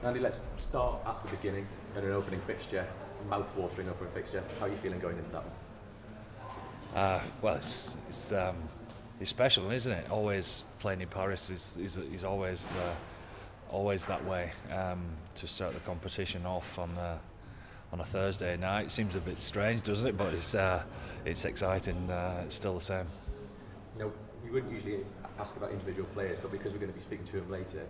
Andy, let's start at the beginning, at an opening fixture, mouth-watering opening fixture. How are you feeling going into that one? Well, it's special, isn't it? Always playing in Paris is always that way. To start the competition off on a Thursday night seems a bit strange, doesn't it? But it's exciting. It's still the same. No, you wouldn't usually ask about individual players, but because we're going to be speaking to him later,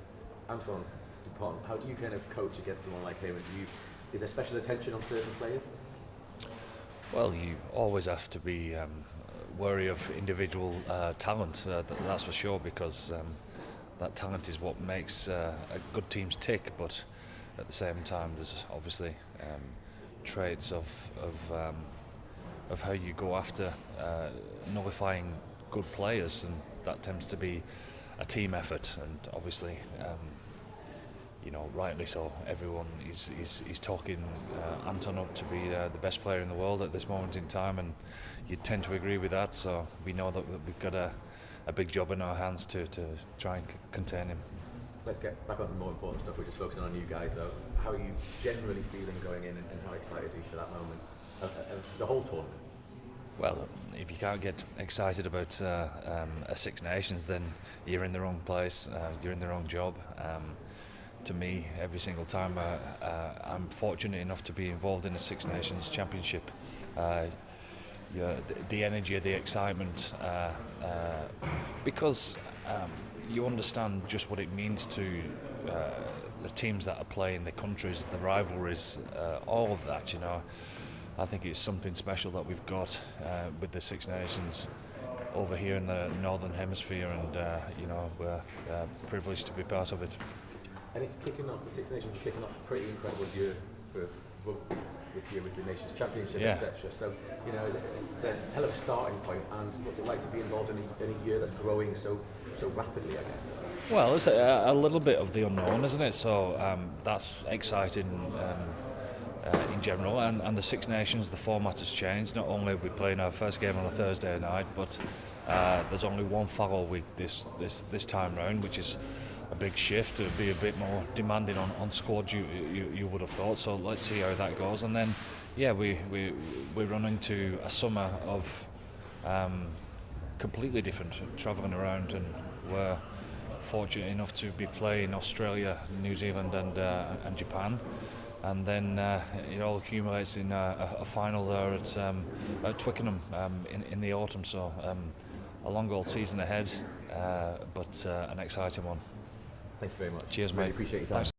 Antoine Dupont, how do you kind of coach against someone like him? And is there special attention on certain players? Well, you always have to be wary of individual talent, that's for sure, because that talent is what makes good teams tick. But at the same time, there's obviously traits of how you go after nullifying good players, and that tends to be a team effort. And obviously, rightly so, everyone is talking Anton up to be the best player in the world at this moment in time, and you tend to agree with that. So we know that we've got a big job in our hands to try and contain him. Let's get back on the more important stuff. We're just focusing on you guys, though. How are you generally feeling going in, and how excited are you for that moment, the whole tournament? Well, if you can't get excited about a Six Nations, then you're in the wrong place, you're in the wrong job. To me, every single time I'm fortunate enough to be involved in a Six Nations championship, the energy, the excitement, because you understand just what it means to the teams that are playing, the countries, the rivalries, all of that, I think it's something special that we've got with the Six Nations over here in the Northern Hemisphere, and we're privileged to be part of it. And it's kicking off, the Six Nations is kicking off a pretty incredible year for rugby this year with the Nations Championship, etc. So, it's a hell of a starting point. And what's it like to be involved in a year that's growing so rapidly, I guess? Well, it's a little bit of the unknown, isn't it? So that's exciting in general. And the Six Nations, the format has changed. Not only are we playing our first game on a Thursday night, but there's only one Farrell week this time round, which is a big shift. It would be a bit more demanding on squad, you would have thought. So let's see how that goes. And then, we run into a summer of completely different, travelling around, and we're fortunate enough to be playing Australia, New Zealand, and Japan. And then it all accumulates in a final there at Twickenham in the autumn. So a long old season ahead, but an exciting one. Thank you very much. Cheers, mate. Really appreciate your time. Thanks.